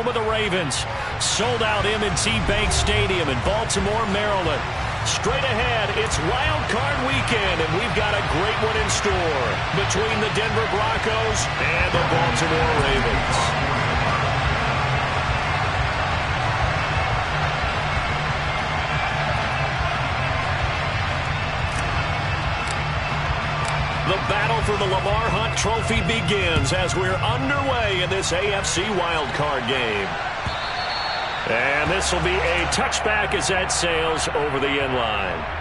home of the Ravens. Sold out M&T Bank Stadium in Baltimore, Maryland. Straight ahead, it's Wild Card Weekend, and we've got a great one in store between the Denver Broncos and the Baltimore Ravens. The battle for the Lamar Hunt Trophy begins as we're underway in this AFC wildcard game. And this will be a touchback as that sails over the end line.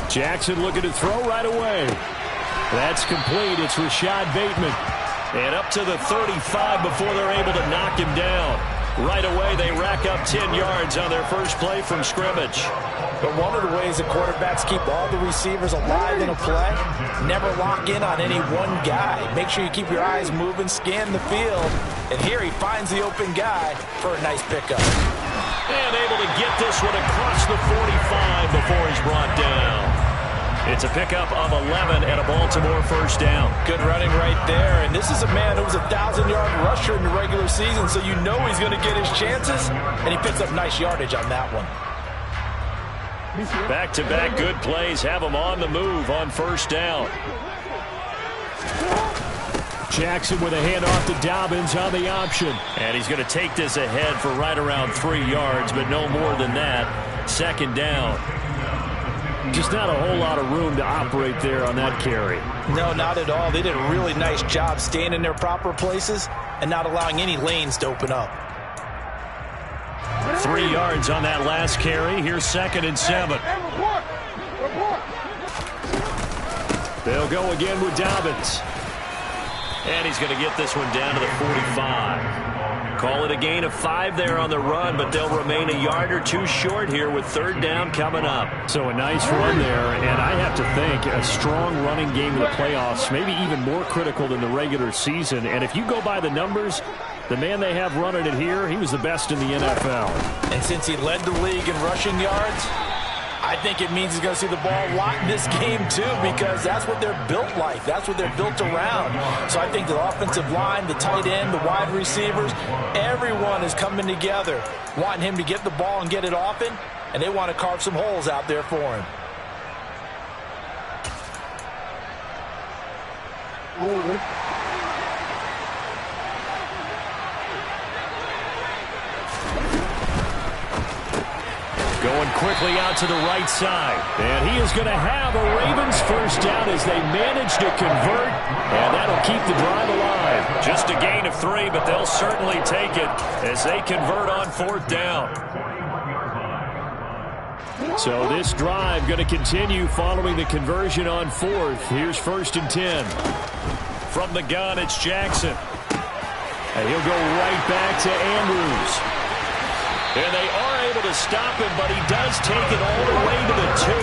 Jackson looking to throw right away. That's complete. It's Rashad Bateman. And up to the 35 before they're able to knock him down. Right away, they rack up 10 yards on their first play from scrimmage. But one of the ways that quarterbacks keep all the receivers alive in a play, never lock in on any one guy. Make sure you keep your eyes moving, scan the field. And here he finds the open guy for a nice pickup. And able to get this one across the 45 before he's brought down. It's a pickup of 11 and a Baltimore first down. Good running right there. And this is a man who was a 1,000-yard rusher in the regular season, so you know he's going to get his chances. And he picks up nice yardage on that one. Back-to-back good plays have him on the move on first down. Jackson with a handoff to Dobbins on the option. And he's going to take this ahead for right around 3 yards, but no more than that. Second down. Just not a whole lot of room to operate there on that carry. No, not at all. They did a really nice job staying in their proper places and not allowing any lanes to open up. 3 yards on that last carry. Here's 2nd and 7. They'll go again with Dobbins. And he's going to get this one down to the 45. Call it a gain of 5 there on the run, but they'll remain a yard or two short here with third down coming up. So a nice run there, and I have to think a strong running game in the playoffs, maybe even more critical than the regular season. And if you go by the numbers, the man they have running it here, he was the best in the NFL. And since he led the league in rushing yards, I think it means he's going to see the ball a lot in this game, too, because that's what they're built like. That's what they're built around. So I think the offensive line, the tight end, the wide receivers, everyone is coming together, wanting him to get the ball and get it often, and they want to carve some holes out there for him. Going quickly out to the right side. And he is going to have a Ravens first down as they manage to convert. And that'll keep the drive alive. Just a gain of 3, but they'll certainly take it as they convert on 4th down. So this drive going to continue following the conversion on 4th. Here's 1st and 10. From the gun, it's Jackson. And he'll go right back to Andrews. And they are able to stop him, but he does take it all the way to the 2.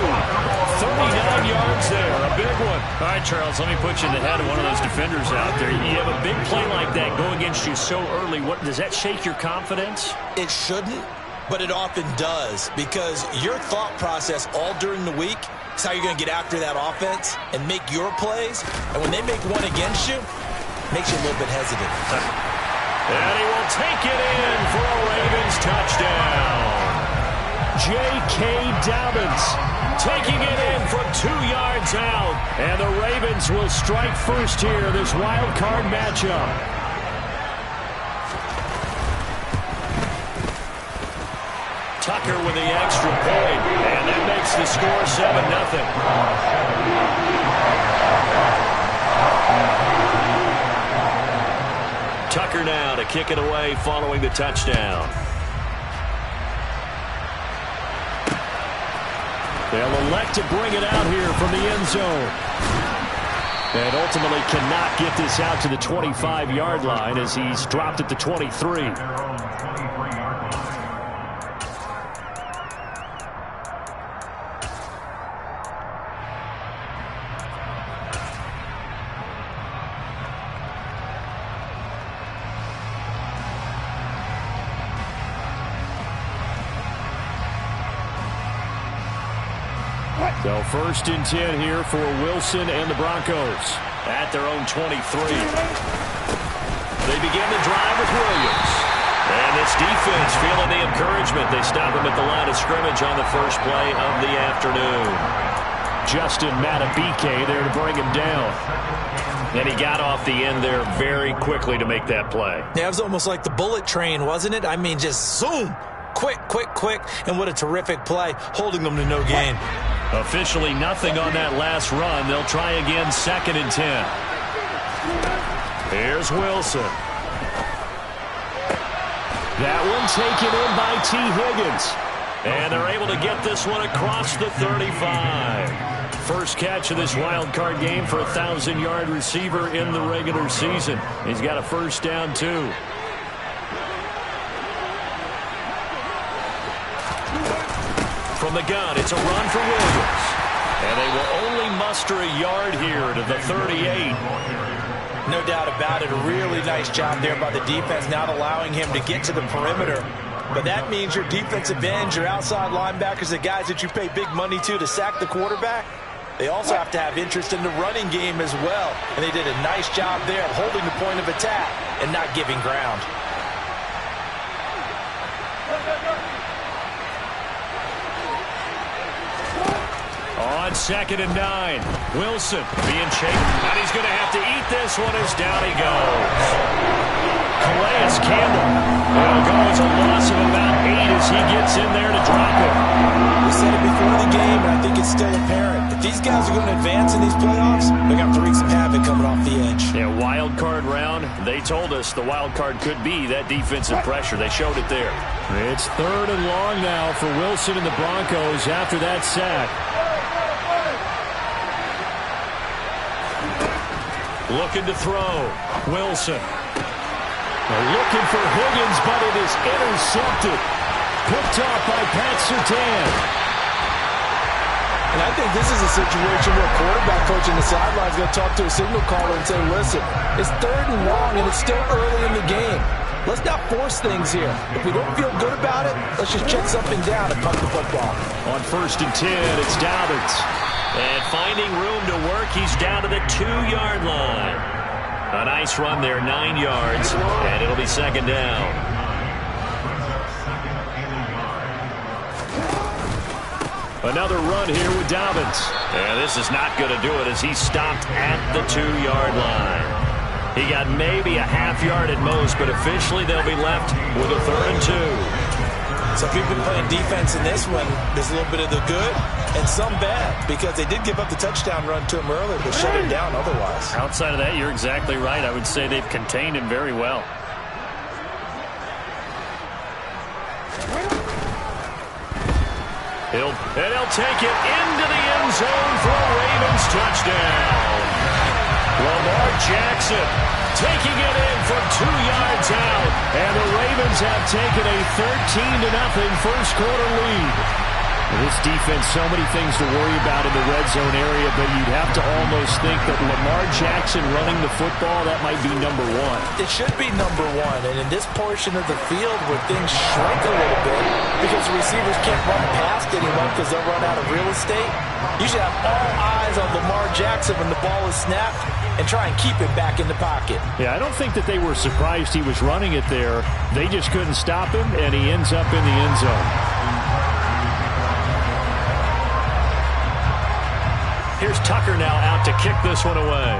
39 yards there, a big one. All right, Charles, let me put you in the head of one of those defenders out there. You have a big play like that go against you so early. What does that shake your confidence? It shouldn't, but it often does, because your thought process all during the week is how you're going to get after that offense and make your plays. And when they make one against you, it makes you a little bit hesitant. And he will take it in for a Ravens touchdown. J.K. Dobbins taking it in from 2 yards out. And the Ravens will strike first here, this wild card matchup. Tucker with the extra point. And that makes the score 7-0. Tucker now to kick it away following the touchdown. They'll elect to bring it out here from the end zone. And ultimately cannot get this out to the 25-yard line as he's dropped at the 23. So first and 10 here for Wilson and the Broncos at their own 23. They begin the drive with Williams. And this defense feeling the encouragement. They stop him at the line of scrimmage on the first play of the afternoon. Justin Matabike there to bring him down. And he got off the end there very quickly to make that play. Yeah, it was almost like the bullet train, wasn't it? I mean, just zoom. Quick, quick, quick. And what a terrific play, holding them to no gain. Officially nothing on that last run. They'll try again, second and 10. Here's Wilson. That one taken in by T. Higgins. And they're able to get this one across the 35. First catch of this wild card game for a 1,000-yard receiver in the regular season. He's got a first down, too. From the gun, it's a run for Williams. And they will only muster a yard here to the 38. No doubt about it. A really nice job there by the defense, not allowing him to get to the perimeter. But that means your defensive ends, your outside linebackers, the guys that you pay big money to sack the quarterback, they also have to have interest in the running game as well. And they did a nice job there of holding the point of attack and not giving ground. On second and 9, Wilson being shaken. And he's going to have to eat this one as down he goes. Calais Campbell will go as a loss of about 8 as he gets in there to drop it. We said it before the game, and I think it's still apparent. If these guys are going to advance in these playoffs, they're going to have to wreak some havoc coming off the edge. Yeah, wild card round. They told us the wild card could be that defensive pressure. They showed it there. It's third and long now for Wilson and the Broncos after that sack. Looking to throw. Wilson. They're looking for Higgins, but it is intercepted. Picked off by Pat Surtain. And I think this is a situation where a quarterback coach in the sideline is going to talk to a signal caller and say, listen, it's third and long and it's still early in the game. Let's not force things here. If we don't feel good about it, let's just check something down and punt the football. On first and 10, it's Dobbins. And finding room to work, he's down to the 2-yard line. A nice run there, 9 yards, and it'll be second down. Another run here with Dobbins. And this is not going to do it as he's stopped at the 2-yard line. He got maybe a half yard at most, but officially they'll be left with a 3rd and 2. So if you've been playing defense in this one, there's a little bit of the good and some bad, because they did give up the touchdown run to him earlier, but shut him down otherwise. Outside of that, you're exactly right. I would say they've contained him very well. He'll take it into the end zone for a Ravens touchdown. Lamar Jackson taking it in from 2 yards out. And the Ravens have taken a 13-0 first quarter lead. This defense, so many things to worry about in the red zone area, but you'd have to almost think that Lamar Jackson running the football, that might be number 1. It should be number 1, and in this portion of the field where things shrink a little bit because the receivers can't run past anyone because they'll run out of real estate, you should have all eyes on Lamar Jackson when the ball is snapped and try and keep him back in the pocket. Yeah, I don't think that they were surprised he was running it there. They just couldn't stop him, and he ends up in the end zone. Here's Tucker now out to kick this one away.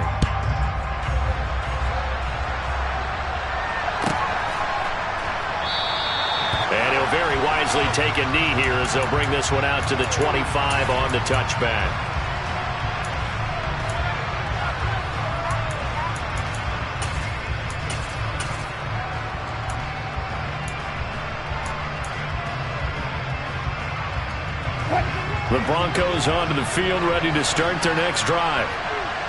And he'll very wisely take a knee here as they'll bring this one out to the 25 on the touchback. The Broncos onto the field, ready to start their next drive.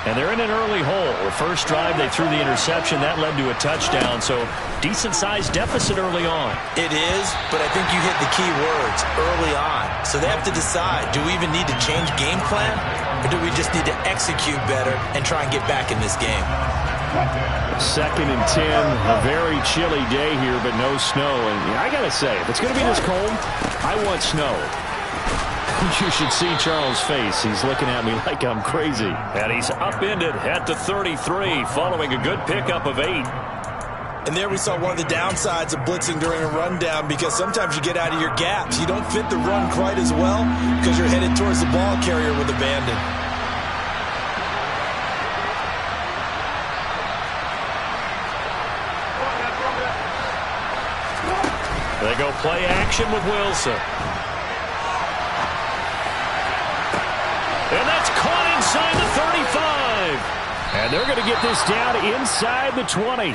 And they're in an early hole. The first drive, they threw the interception. That led to a touchdown, so decent-sized deficit early on. It is, but I think you hit the key words, early on. So they have to decide, do we even need to change game plan, or do we just need to execute better and try and get back in this game? Second and 10, a very chilly day here, but no snow. And I got to say, if it's going to be this cold, I want snow. You should see Charles' face. He's looking at me like I'm crazy. And he's upended at the 33 following a good pickup of 8. And there we saw one of the downsides of blitzing during a rundown, because sometimes you get out of your gaps. You don't fit the run quite as well because you're headed towards the ball carrier with abandon. They go play action with Wilson. And that's caught inside the 35. And they're going to get this down inside the 20.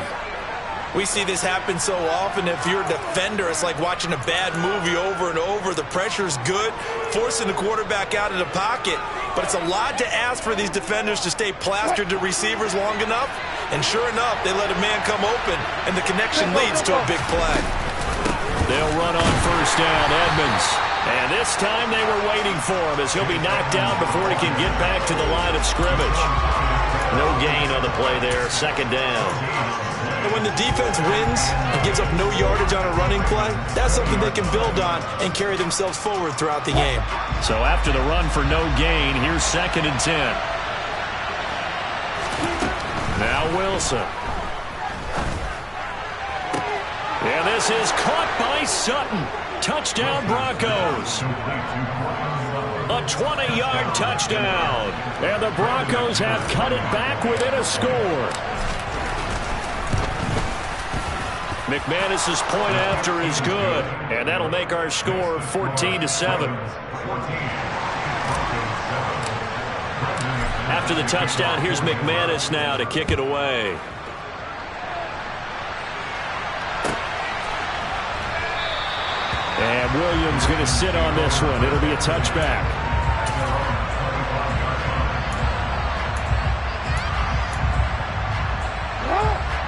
We see this happen so often. If you're a defender, it's like watching a bad movie over and over. The pressure's good, forcing the quarterback out of the pocket. But it's a lot to ask for these defenders to stay plastered to receivers long enough. And sure enough, they let a man come open, and the connection leads to a big play. They'll run on first down, Edmonds. And this time they were waiting for him as he'll be knocked down before he can get back to the line of scrimmage. No gain on the play there, second down. And when the defense wins and gives up no yardage on a running play, that's something they can build on and carry themselves forward throughout the game. So after the run for no gain, here's second and 10. Now Wilson. And this is caught by Sutton. Touchdown Broncos. A 20-yard touchdown. And the Broncos have cut it back within a score. McManus's point after is good. And that'll make our score 14-7. After the touchdown, here's McManus now to kick it away. And Williams going to sit on this one. It'll be a touchback.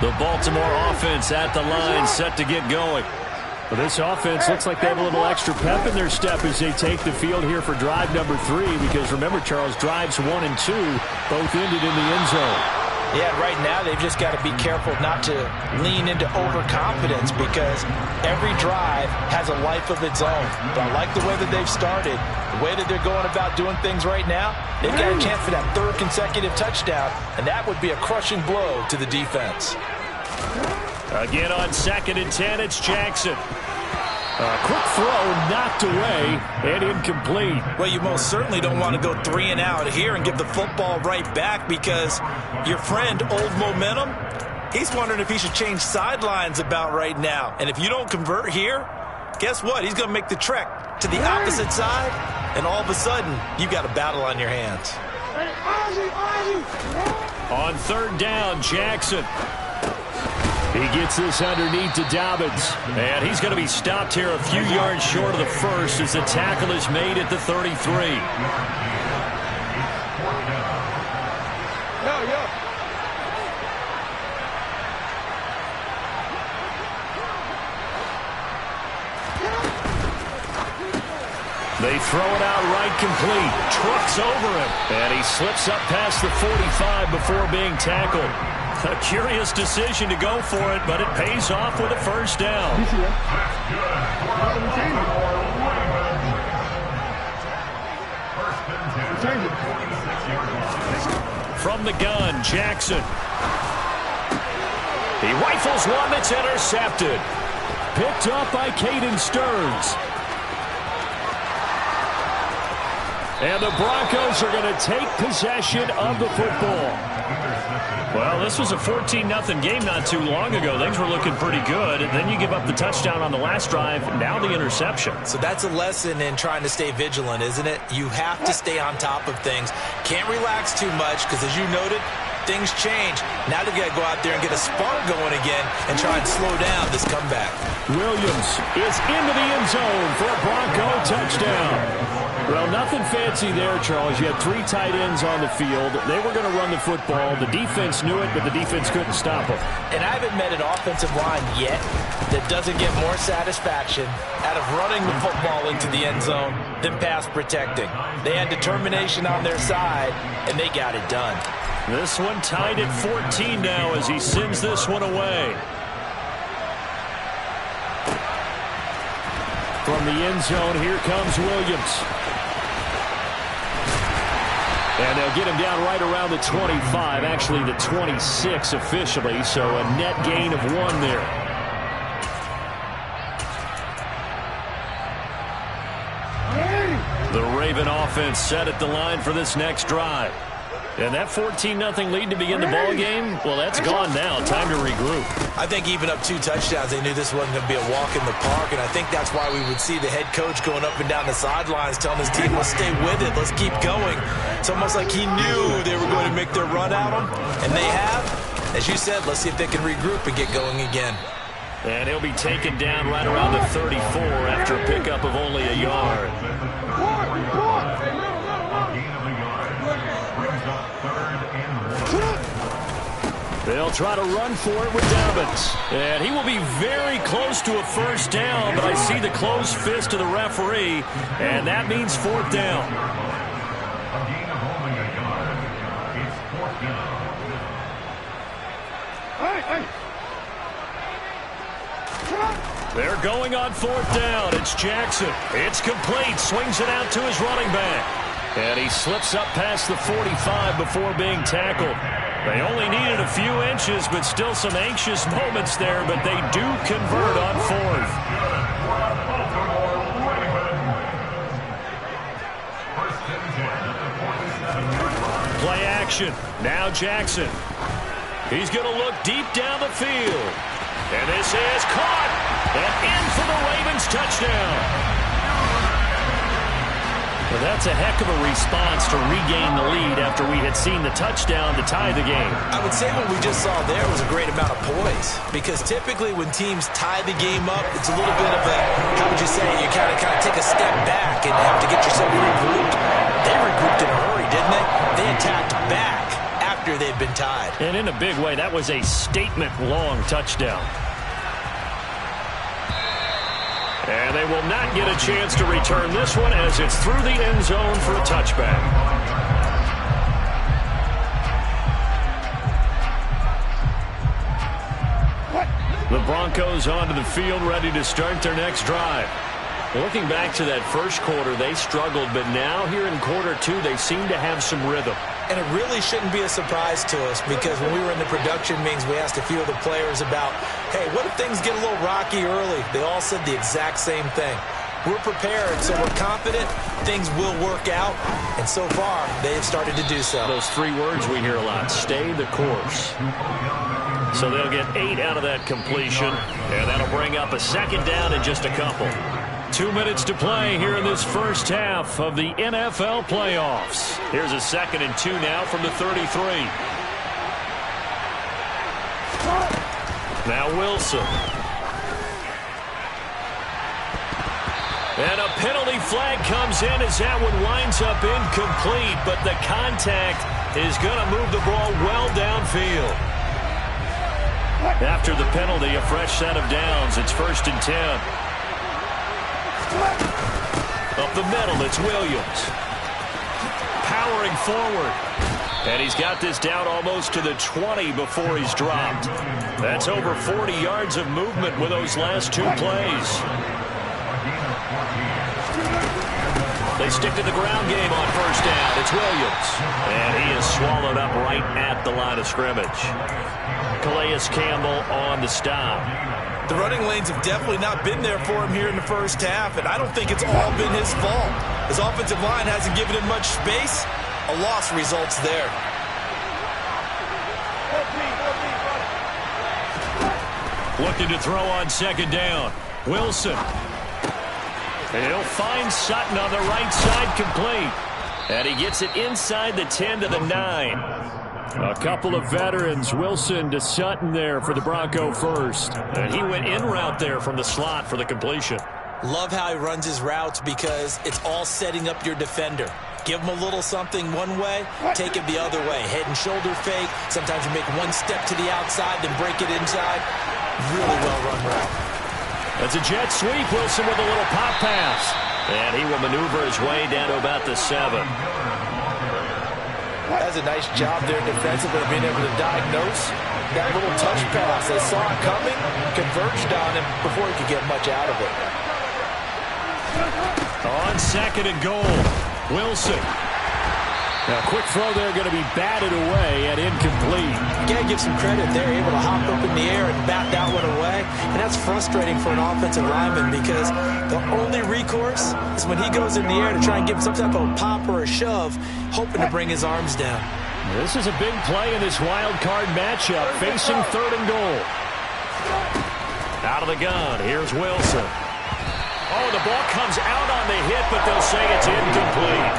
The Baltimore offense at the line, set to get going. Well, this offense looks like they have a little extra pep in their step as they take the field here for drive number 3. Because remember, Charles, drives 1 and 2 both ended in the end zone. Yeah, right now they've just got to be careful not to lean into overconfidence, because every drive has a life of its own. But I like the way that they've started, the way that they're going about doing things right now. They've got a chance for that 3rd consecutive touchdown, and that would be a crushing blow to the defense. Again on second and 10, it's Jackson. A quick throw knocked away and incomplete. Well, you most certainly don't want to go 3 and out here and give the football right back, because your friend, Old Momentum, he's wondering if he should change sidelines about right now. And if you don't convert here, guess what? He's going to make the trek to the opposite side, and all of a sudden, you've got a battle on your hands. On 3rd down, Jackson. He gets this underneath to Dobbins. And he's going to be stopped here a few yards short of the first as the tackle is made at the 33. They throw it out right complete. Trucks over him. And he slips up past the 45 before being tackled. A curious decision to go for it, but it pays off with a first down. From the gun, Jackson. He rifles one that's intercepted. Picked up by Caden Stearns. And the Broncos are going to take possession of the football. Well, this was a 14-0 game not too long ago. Things were looking pretty good. And then you give up the touchdown on the last drive. Now the interception. So that's a lesson in trying to stay vigilant, isn't it? You have to stay on top of things. Can't relax too much, because as you noted, things change. Now they've got to go out there and get a spark going again and try and slow down this comeback. Williams is into the end zone for a Bronco touchdown. Well, nothing fancy there, Charles. You had 3 tight ends on the field. They were going to run the football. The defense knew it, but the defense couldn't stop them. And I haven't met an offensive line yet that doesn't get more satisfaction out of running the football into the end zone than pass protecting. They had determination on their side, and they got it done. This one tied at 14 now as he sends this one away. From the end zone, here comes Williams. And they'll get him down right around the 25, actually the 26 officially, so a net gain of 1 there. The Raven offense set at the line for this next drive. And that 14-0 lead to begin the ball game, well, that's gone now. Time to regroup. I think even up 2 touchdowns, they knew this wasn't going to be a walk in the park, and I think that's why we would see the head coach going up and down the sidelines telling his team, let's stay with it, let's keep going. It's almost like he knew they were going to make their run at him, and they have. As you said, let's see if they can regroup and get going again. And he'll be taken down right around the 34 after a pickup of only a yard. They'll try to run for it with Dobbins. And he will be very close to a first down, but I see the closed fist of the referee, and that means 4th down. They're going on 4th down. It's Jackson. It's complete. Swings it out to his running back. And he slips up past the 45 before being tackled. They only needed a few inches, but still some anxious moments there, but they do convert on 4th. Play action. Now Jackson. He's going to look deep down the field. And this is caught. And in for the Ravens touchdown. Well, that's a heck of a response to regain the lead after we had seen the touchdown to tie the game. I would say what we just saw there was a great amount of poise, because typically when teams tie the game up, it's a little bit of a, how would you say, you kind of take a step back and have to get yourself regrouped. They regrouped in a hurry, didn't they? They attacked back after they'd been tied. And in a big way, that was a statement-long touchdown. And they will not get a chance to return this one as it's through the end zone for a touchback. The Broncos onto the field, ready to start their next drive. Looking back to that first quarter, they struggled, but now here in quarter 2, they seem to have some rhythm. And it really shouldn't be a surprise to us, because when we were in the production meetings, we asked a few of the players about, hey, what if things get a little rocky early? They all said the exact same thing. We're prepared, so we're confident things will work out, and so far, they have started to do so. Those 3 words we hear a lot, stay the course. So they'll get 8 out of that completion, and that'll bring up a second down in just a couple. 2 minutes to play here in this first half of the NFL playoffs. Here's a 2nd and 2 now from the 33. Now Wilson. And a penalty flag comes in as that one winds up incomplete, but the contact is going to move the ball well downfield. After the penalty, a fresh set of downs. It's 1st and 10. Up the middle, it's Williams. Powering forward. And he's got this down almost to the 20 before he's dropped. That's over 40 yards of movement with those last 2 plays. They stick to the ground game on 1st down. It's Williams. And he is swallowed up right at the line of scrimmage. Calais Campbell on the stop. The running lanes have definitely not been there for him here in the first half, and I don't think it's all been his fault. His offensive line hasn't given him much space. A loss results there. Looking to throw on 2nd down. Wilson. And he'll find Sutton on the right side, complete. And he gets it inside the 10 to the 9. A couple of veterans, Wilson to Sutton there for the Bronco first. And he went in route there from the slot for the completion. Love how he runs his routes, because it's all setting up your defender. Give him a little something one way, take it the other way. Head and shoulder fake. Sometimes you make one step to the outside, then break it inside. Really well-run route. That's a jet sweep. Wilson with a little pop pass. And he will maneuver his way down to about the 7. That's a nice job there defensively, being able to diagnose that little touch pass. They saw it coming, converged on him before he could get much out of it. On 2nd and goal, Wilson. Now, quick throw there going to be batted away and incomplete. You got to give some credit. They're able to hop up in the air and bat that one away. And that's frustrating for an offensive lineman because the only recourse is when he goes in the air to try and give some type of pop or a shove, hoping to bring his arms down. This is a big play in this wild card matchup, facing 3rd and goal. Out of the gun, here's Wilson. Oh, the ball comes out on the hit, but they'll say it's incomplete.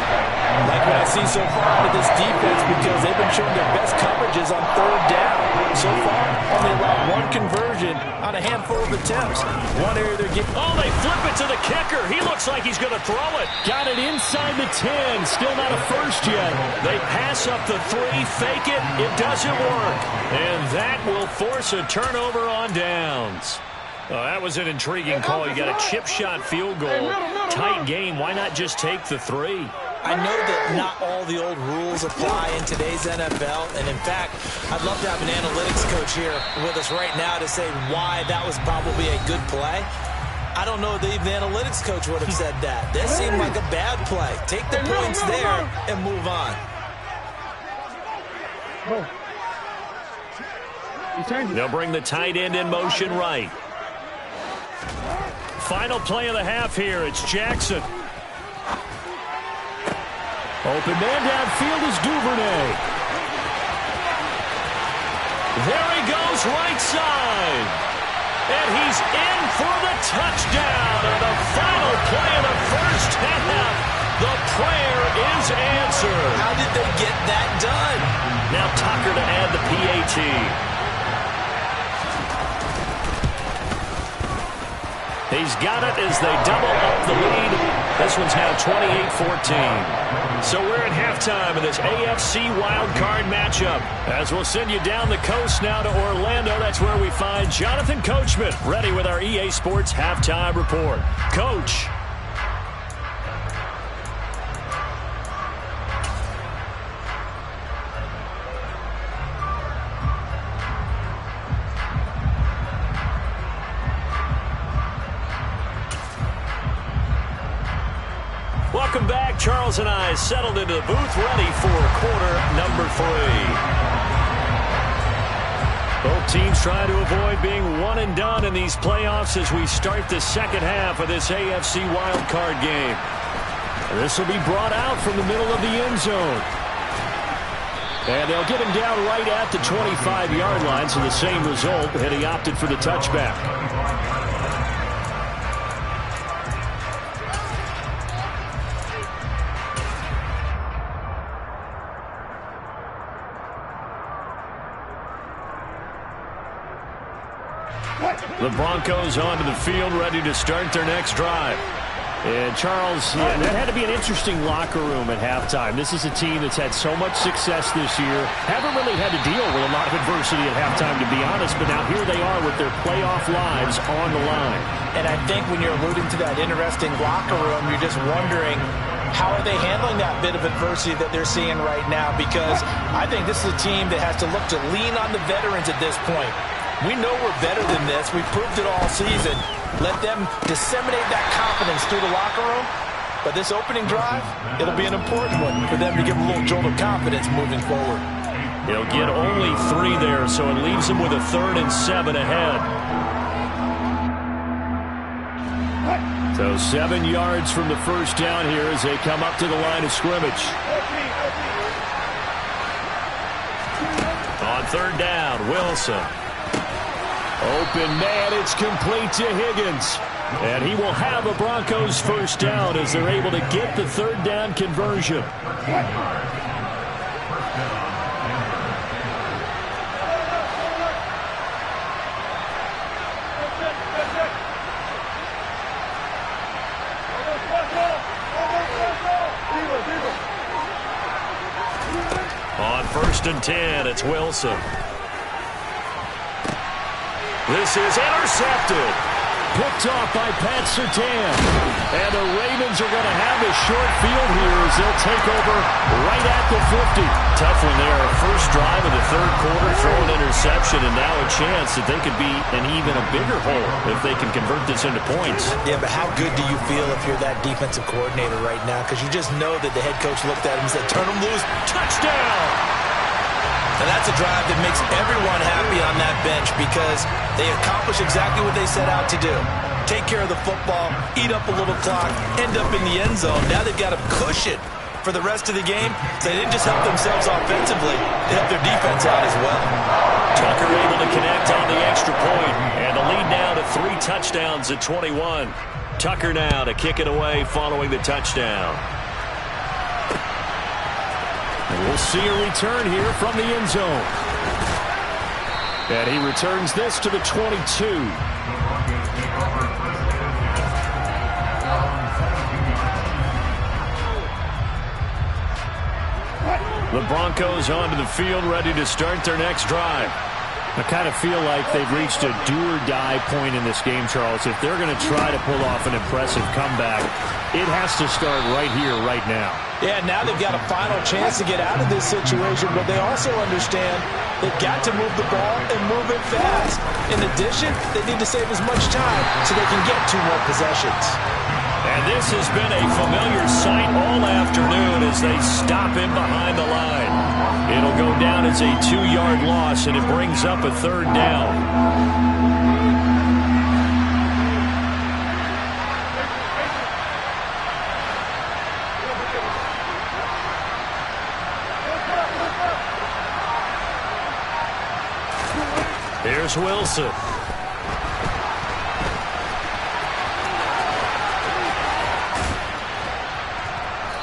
Like what I see so far out of this defense because they've been showing their best coverages on 3rd down. So far, only allowed 1 conversion on a handful of attempts. One area they're getting. Oh, they flip it to the kicker. He looks like he's going to throw it. Got it inside the 10. Still not a first yet. They pass up the 3, fake it. It doesn't work. And that will force a turnover on downs. Oh, that was an intriguing call. You got a chip shot field goal. Tight game. Why not just take the 3? I know that not all the old rules apply in today's NFL, and in fact, I'd love to have an analytics coach here with us right now to say why that was probably a good play. I don't know if even the analytics coach would have said that. That seemed like a bad play. Take the points there and move on. They'll bring the tight end in motion right. Final play of the half here. It's Jackson. Open man downfield is Duvernay. There he goes, right side. And he's in for the touchdown. And the final play of the first half. The prayer is answered. How did they get that done? Now Tucker to add the PAT. He's got it as they double up the lead. This one's now 28-14. So we're at halftime of this AFC wildcard matchup. As we'll send you down the coast now to Orlando. That's where we find Jonathan Coachman ready with our EA Sports halftime report. Coach. Welcome back. Charles and I settled into the booth, ready for quarter number 3. Both teams trying to avoid being one and done in these playoffs as we start the second half of this AFC wildcard game. This will be brought out from the middle of the end zone. And they'll get him down right at the 25-yard line, so the same result, and he opted for the touchback. The Broncos onto the field, ready to start their next drive. And Charles, that had to be an interesting locker room at halftime. This is a team that's had so much success this year. Haven't really had to deal with a lot of adversity at halftime, to be honest. But now here they are with their playoff lives on the line. And I think when you're alluding to that interesting locker room, you're just wondering, how are they handling that bit of adversity that they're seeing right now? Because I think this is a team that has to look to lean on the veterans at this point. We know we're better than this. We've proved it all season. Let them disseminate that confidence through the locker room. But this opening drive, it'll be an important one for them to give a little jolt of confidence moving forward. They'll get only 3 there, so it leaves them with a 3rd and 7 ahead. So 7 yards from the first down here as they come up to the line of scrimmage. On 3rd down, Wilson. Open man, it's complete to Higgins. And he will have a Broncos first down as they're able to get the 3rd down conversion. On 1st and 10, it's Wilson. This is intercepted. Picked off by Pat Surtain. And the Ravens are going to have a short field here as they'll take over right at the 50. Tough one there. First drive of the third quarter, throw an interception, and now a chance that they could be in even a bigger hole if they can convert this into points. Yeah, but how good do you feel if you're that defensive coordinator right now? Because you just know that the head coach looked at him and said, turn him loose, touchdown! And that's a drive that makes everyone happy on that bench because they accomplish exactly what they set out to do. Take care of the football, eat up a little clock, end up in the end zone. Now they've got a cushion for the rest of the game. So they didn't just help themselves offensively, they helped their defense out as well. Tucker able to connect on the extra point, and the lead now to 3 touchdowns at 21. Tucker now to kick it away following the touchdown. And we'll see a return here from the end zone. And he returns this to the 22. The Broncos onto the field, ready to start their next drive. I kind of feel like they've reached a do-or-die point in this game, Charles. If they're going to try to pull off an impressive comeback, it has to start right here, right now. Yeah, now they've got a final chance to get out of this situation, but they also understand they've got to move the ball and move it fast. In addition, they need to save as much time so they can get 2 more possessions. And this has been a familiar sight all afternoon as they stop him behind the line. It'll go down as a 2-yard loss, and it brings up a 3rd down. Here's Wilson.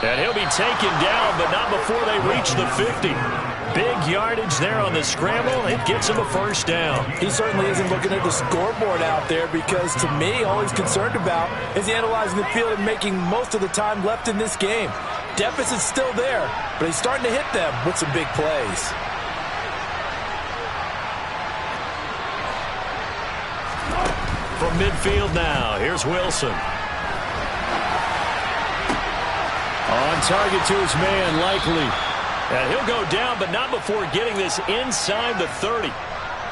And he'll be taken down, but not before they reach the 50. Big yardage there on the scramble. It gets him a 1st down. He certainly isn't looking at the scoreboard out there because, to me, all he's concerned about is analyzing the field and making most of the time left in this game. Deficit's still there, but he's starting to hit them with some big plays. From midfield now, here's Wilson. On target to his man, Likely. And he'll go down, but not before getting this inside the 30.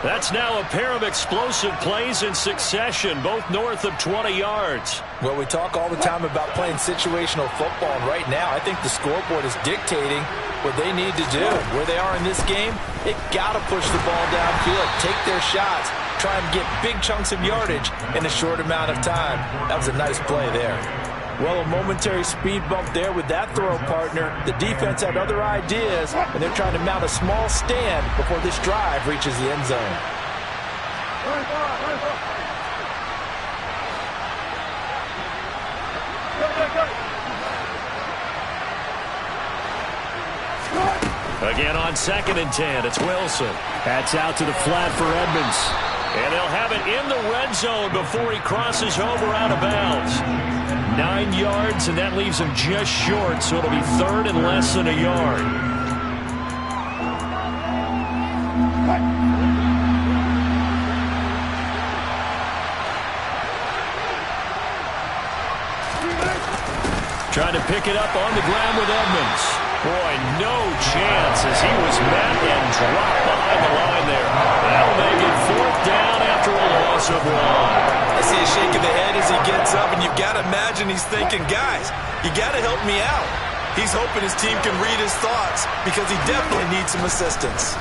That's now a pair of explosive plays in succession, both north of 20 yards. Well, we talk all the time about playing situational football, and right now I think the scoreboard is dictating what they need to do. Where they are in this game, they've got to push the ball downfield, take their shots, try and get big chunks of yardage in a short amount of time. That was a nice play there. Well, a momentary speed bump there with that throw partner. The defense had other ideas, and they're trying to mount a small stand before this drive reaches the end zone. Again on 2nd and 10, it's Wilson. That's out to the flat for Edmonds. And they'll have it in the red zone before he crosses over out of bounds. 9 yards, and that leaves him just short, so it'll be 3rd and less than a yard. Trying to pick it up on the ground with Edmonds. Boy, no chance as he was met and dropped behind the line there. That'll make it 4th down after a loss of 1. I see a shake of the head as he gets up, and you've got to imagine he's thinking, guys, you got to help me out. He's hoping his team can read his thoughts because he definitely needs some assistance.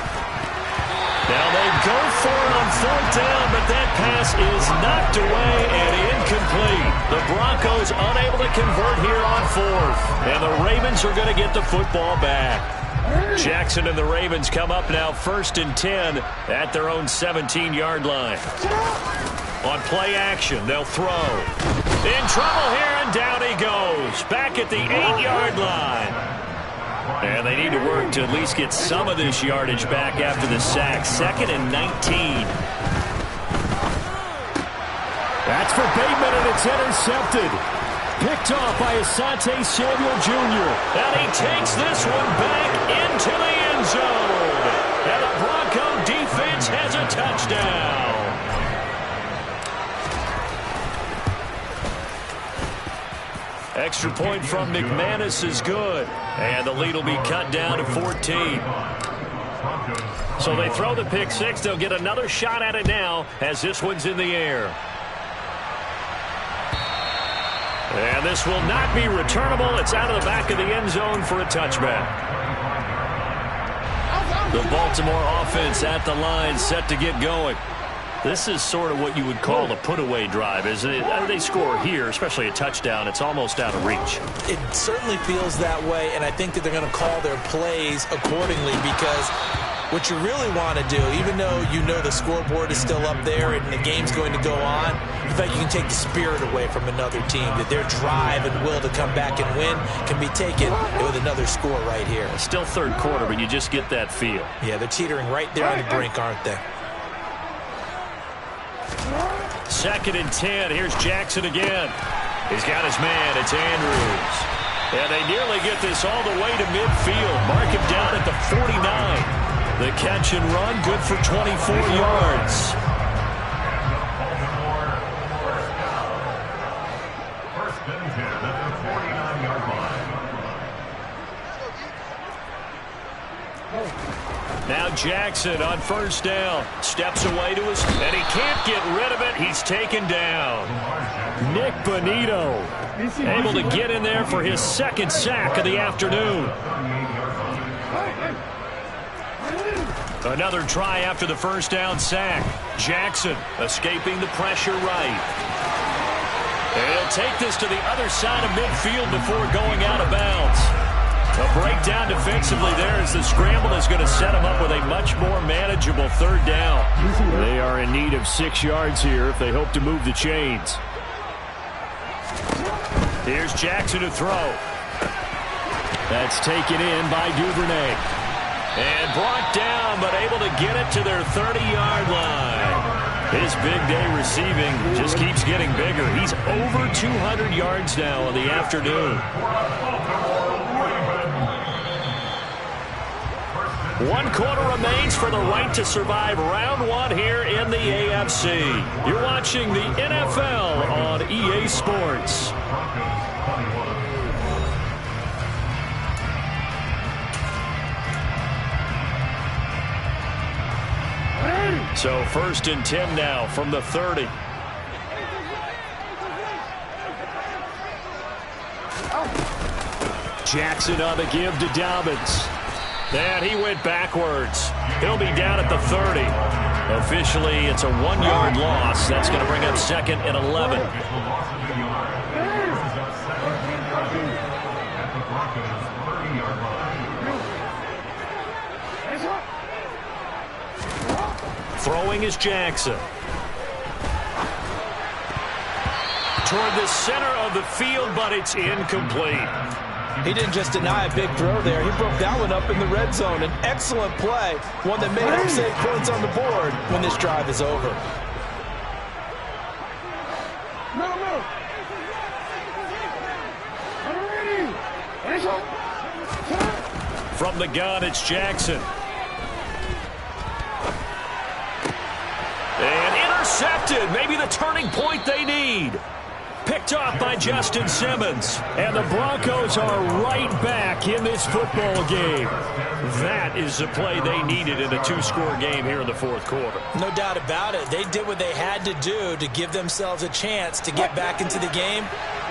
Now they go for it on 4th down, but that pass is knocked away and incomplete. The Broncos unable to convert here on 4th, and the Ravens are going to get the football back. Jackson and the Ravens come up now 1st and 10 at their own 17-yard line. On play action, they'll throw. In trouble here, and down he goes. Back at the 8-yard line. And they need to work to at least get some of this yardage back after the sack. 2nd and 19. That's for Bateman, and it's intercepted. Picked off by Asante Samuel Jr. And he takes this one back into the end zone. And the Bronco defense has a touchdown. Extra point from McManus is good. And the lead will be cut down to 14. So they throw the pick six. They'll get another shot at it now as this one's in the air. And this will not be returnable. It's out of the back of the end zone for a touchback. The Baltimore offense at the line set to get going. This is sort of what you would call a put-away drive, isn't it? They score here, especially a touchdown. It's almost out of reach. It certainly feels that way, and I think that they're going to call their plays accordingly because what you really want to do, even though you know the scoreboard is still up there and the game's going to go on, you feel like you can take the spirit away from another team, that their drive and will to come back and win can be taken with another score right here. It's still third quarter, but you just get that feel. Yeah, they're teetering right there on the brink, aren't they? 2nd and 10. Here's Jackson again. He's got his man. It's Andrews. And they nearly get this all the way to midfield. Mark him down at the 49. The catch and run, good for 24 yards. Now Jackson on first down. Steps away to his, and he can't get rid of it. He's taken down. Nick Bonito able to get in there for his 2nd sack of the afternoon. Another try after the first down sack. Jackson escaping the pressure right. And he'll take this to the other side of midfield before going out of bounds. A breakdown defensively there as the scramble is going to set him up with a much more manageable 3rd down. They are in need of 6 yards here if they hope to move the chains. Here's Jackson to throw. That's taken in by Duvernay. And brought down, but able to get it to their 30-yard line. His big day receiving just keeps getting bigger. He's over 200 yards now on the afternoon. 1 quarter remains for the right to survive round 1 here in the AFC. You're watching the NFL on EA Sports. So 1st and 10 now from the 30. Jackson on the give to Dobbins. And he went backwards. He'll be down at the 30. Officially, it's a 1-yard loss. That's going to bring up 2nd and 11. Throwing is Jackson. Toward the center of the field, but it's incomplete. He didn't just deny a big throw there. He broke that one up in the red zone. An excellent play. One that may help save points on the board when this drive is over. From the gun, it's Jackson. And intercepted. Maybe the turning point they need. Picked off by Justin Simmons. And the Broncos are right back in this football game. That is the play they needed in a 2-score game here in the 4th quarter. No doubt about it. They did what they had to do to give themselves a chance to get back into the game.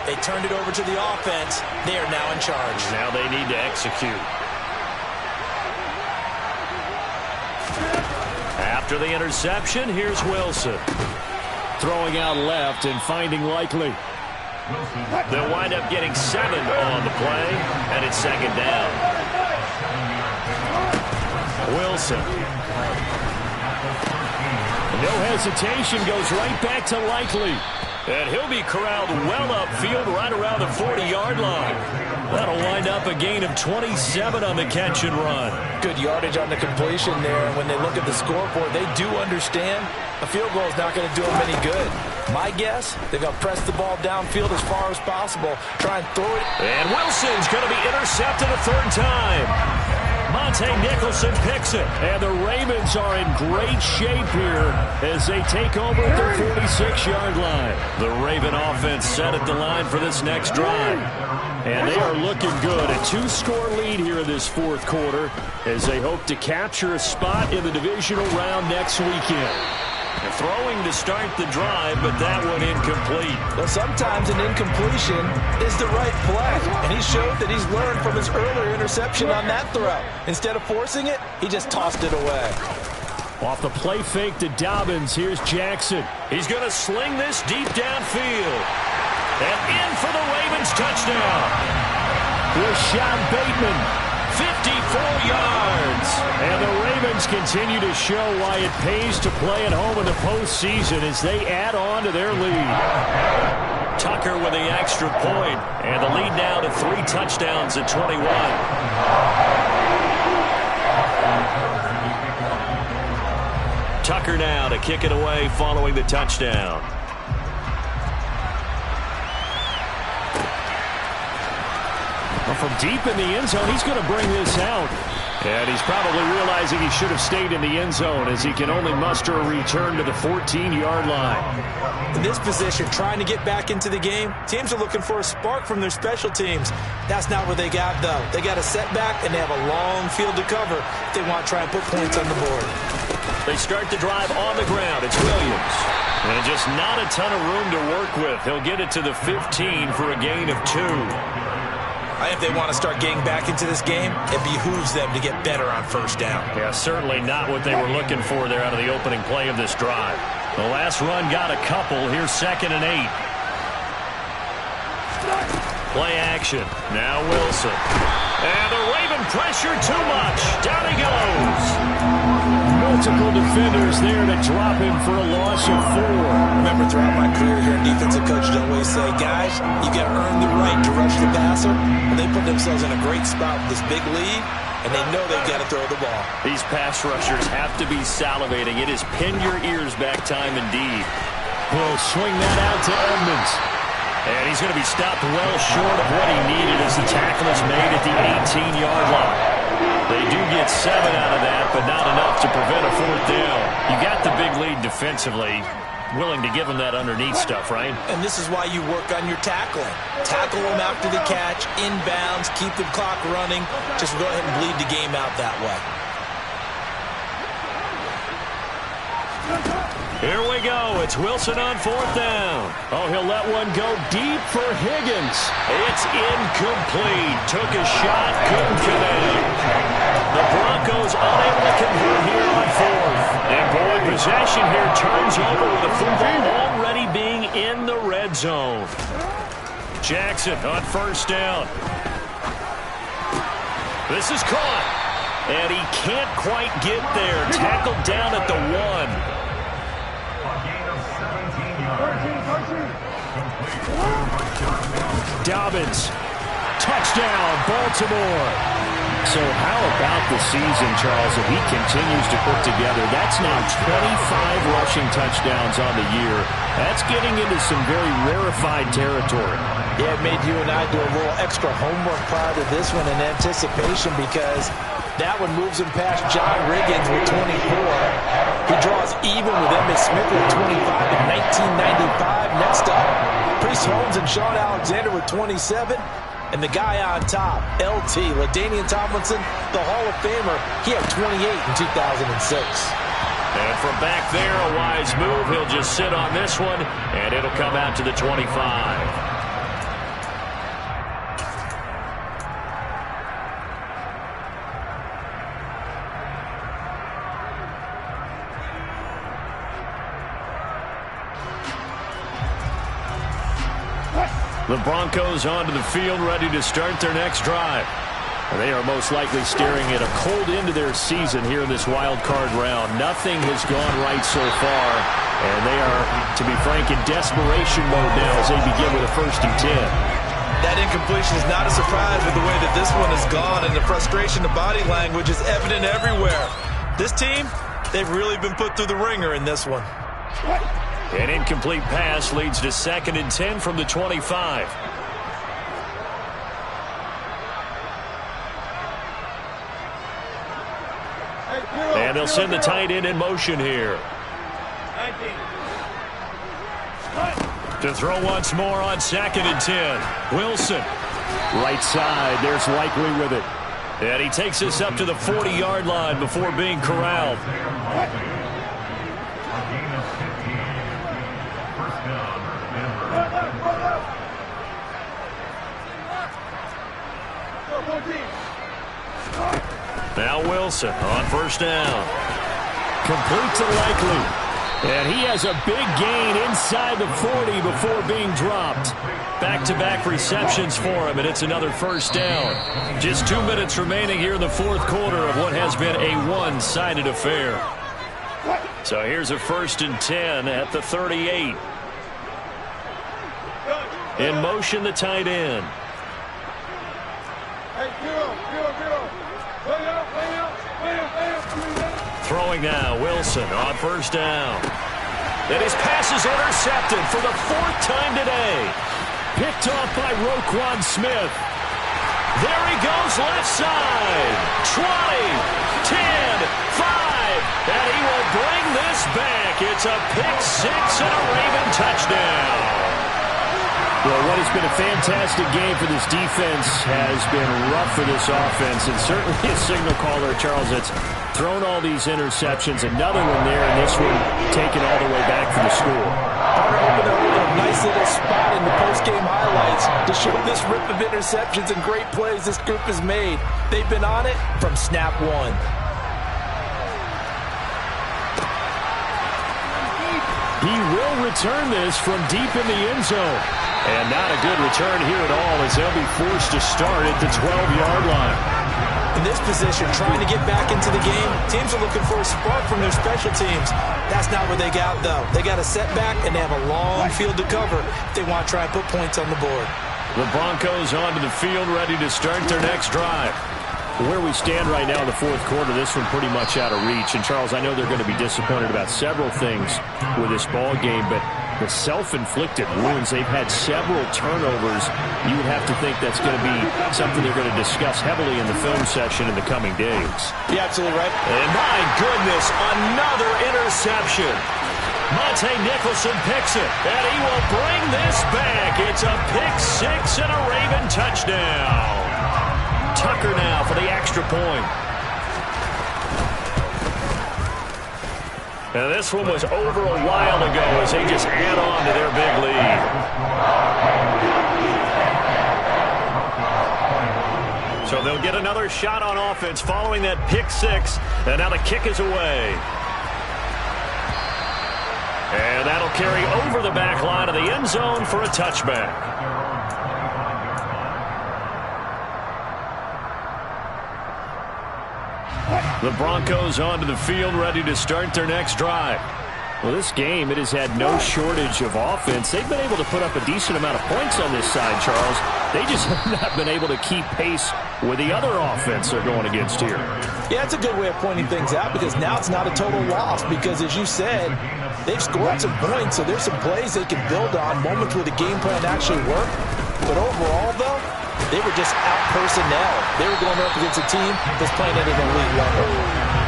They turned it over to the offense. They are now in charge. Now they need to execute. After the interception, here's Wilson. Throwing out left and finding Likely. They'll wind up getting 7 on the play, and it's 2nd down. Wilson. No hesitation, goes right back to Likely. And he'll be corralled well upfield right around the 40-yard line. That'll wind up a gain of 27 on the catch and run. Good yardage on the completion there. And when they look at the scoreboard, they do understand a field goal is not going to do them any good. My guess, they're going to press the ball downfield as far as possible, try and throw it. And Wilson's going to be intercepted a 3rd time. Monte Nicholson picks it. And the Ravens are in great shape here as they take over at their 46-yard line. The Raven offense set at the line for this next drive. And they are looking good. A 2-score lead here in this fourth quarter as they hope to capture a spot in the divisional round next weekend. They're throwing to start the drive, but that one incomplete. Well, sometimes an incompletion is the right play, and he showed that he's learned from his earlier interception on that throw. Instead of forcing it, he just tossed it away. Off the play fake to Dobbins, here's Jackson. He's going to sling this deep downfield. And in for the Ravens touchdown. Rashad Bateman, 54 yards. And the Ravens continue to show why it pays to play at home in the postseason as they add on to their lead. Tucker with the extra point, and the lead now to 3 touchdowns at 21. Tucker now to kick it away following the touchdown. Well, from deep in the end zone, he's going to bring this out. And he's probably realizing he should have stayed in the end zone as he can only muster a return to the 14-yard line. In this position, trying to get back into the game, teams are looking for a spark from their special teams. That's not what they got, though. They got a setback, and they have a long field to cover if they want to try and put points on the board. They start the drive on the ground. It's Williams. And just not a ton of room to work with. He'll get it to the 15 for a gain of 2. If they want to start getting back into this game, it behooves them to get better on first down. Yeah, certainly not what they were looking for there out of the opening play of this drive. The last run got a couple. Here's 2nd and 8. Play action. Now Wilson. And the Raven pressure too much. Down he goes. Multiple defenders there to drop him for a loss of 4. Remember, throughout my career here, defensive coaches always say, guys, you got to earn the right to rush the passer. Well, they put themselves in a great spot with this big lead, and they know they've got to throw the ball. These pass rushers have to be salivating. It is pin your ears back time indeed. Will swing that out to Edmonds. And he's going to be stopped well short of what he needed as the tackle is made at the 18-yard line. They do get 7 out of that, but not enough to prevent a 4th down. You got the big lead defensively. Willing to give them that underneath stuff, right? And this is why you work on your tackling. Tackle them after the catch, inbounds, keep the clock running. Just go ahead and bleed the game out that way. Here we go. It's Wilson on 4th down. Oh, he'll let one go deep for Higgins. It's incomplete. Took a shot, couldn't connect. The Broncos unable to convert here on 4th. And boy, possession here turns over with the football already being in the red zone. Jackson on 1st down. This is caught. And he can't quite get there. Tackled down at the 1. Dobbins, touchdown, Baltimore. So how about the season, Charles, if he continues to put together? That's now 25 rushing touchdowns on the year. That's getting into some very rarefied territory. Yeah, it made you and I do a little extra homework prior to this one in anticipation because that one moves him past John Riggins with 24. He draws even with Emmitt Smith with 25 in 1995. Next up, Priest Holmes and Sean Alexander with 27. And the guy on top, LT, LaDainian Tomlinson, the Hall of Famer, he had 28 in 2006. And from back there, a wise move. He'll just sit on this one, and it'll come out to the 25. The Broncos onto the field, ready to start their next drive. They are most likely staring at a cold end to their season here in this wild card round. Nothing has gone right so far, and they are, to be frank, in desperation mode now as they begin with a 1st and 10. That incompletion is not a surprise with the way that this one has gone, and the frustration, the body language is evident everywhere. This team, they've really been put through the ringer in this one. An incomplete pass leads to 2nd and 10 from the 25. And they'll send the tight end in motion here. To throw once more on 2nd and 10. Wilson. Right side. There's Likely with it. And he takes us up to the 40-yard line before being corralled. Now Wilson on 1st down. Complete to Likely. And he has a big gain inside the 40 before being dropped. Back-to-back receptions for him, and it's another 1st down. Just 2 minutes remaining here in the 4th quarter of what has been a one-sided affair. So here's a 1st and 10 at the 38. In motion, the tight end. Throwing now, Wilson on 1st down. And his pass is intercepted for the 4th time today. Picked off by Roquan Smith. There he goes, left side. 20, 10, 5. And he will bring this back. It's a pick 6 and a Raven touchdown. Well, what has been a fantastic game for this defense has been rough for this offense, and certainly a signal caller, Charles, that's thrown all these interceptions. Another one there, and this one taken all the way back for the score. A nice little spot in the post-game highlights to show this rip of interceptions and great plays this group has made. They've been on it from snap one. He will return this from deep in the end zone. And not a good return here at all as they'll be forced to start at the 12-yard line. In this position, trying to get back into the game, teams are looking for a spark from their special teams. That's not what they got, though. They got a setback, and they have a long field to cover if they want to try and put points on the board. The Broncos onto the field, ready to start their next drive. Where we stand right now in the 4th quarter, this one pretty much out of reach. And, Charles, I know they're going to be disappointed about several things with this ball game, but the self-inflicted wounds, they've had several turnovers. You would have to think that's going to be something they're going to discuss heavily in the film session in the coming days. You're absolutely right. And my goodness, another interception. Monte Nicholson picks it, and he will bring this back. It's a pick 6 and a Raven touchdown. Tucker now for the extra point. And this one was over a while ago as they just add on to their big lead. So they'll get another shot on offense following that pick 6. And now the kick is away. And that'll carry over the back line of the end zone for a touchback. The Broncos onto the field, ready to start their next drive. Well, this game, it has had no shortage of offense. They've been able to put up a decent amount of points on this side, Charles. They just have not been able to keep pace with the other offense they're going against here. Yeah, it's a good way of pointing things out because now it's not a total loss because, as you said, they've scored some points, so there's some plays they can build on, moments where the game plan actually worked. But overall, though, they were just out-personnel. They were going up against a team that's playing at an elite level.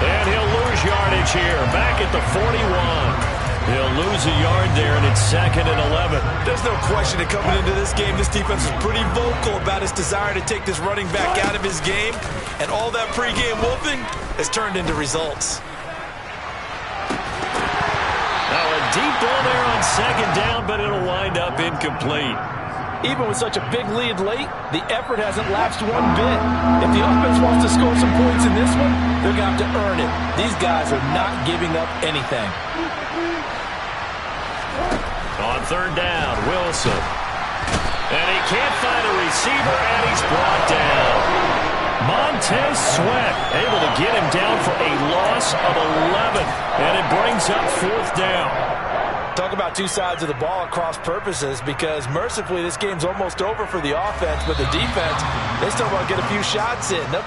And he'll lose yardage here, back at the 41. He'll lose a yard there, and it's 2nd and 11. There's no question that coming into this game, this defense is pretty vocal about its desire to take this running back out of his game. And all that pregame wolfing has turned into results. Now a deep ball there on 2nd down, but it'll wind up incomplete. Even with such a big lead late, the effort hasn't lapsed one bit. If the offense wants to score some points in this one, they're going to have to earn it. These guys are not giving up anything. On 3rd down, Wilson. And he can't find a receiver, and he's brought down. Montez Sweat able to get him down for a loss of 11, and it brings up 4th down. Talk about two sides of the ball at cross purposes because mercifully this game's almost over for the offense, but the defense, they still want to get a few shots in. They'll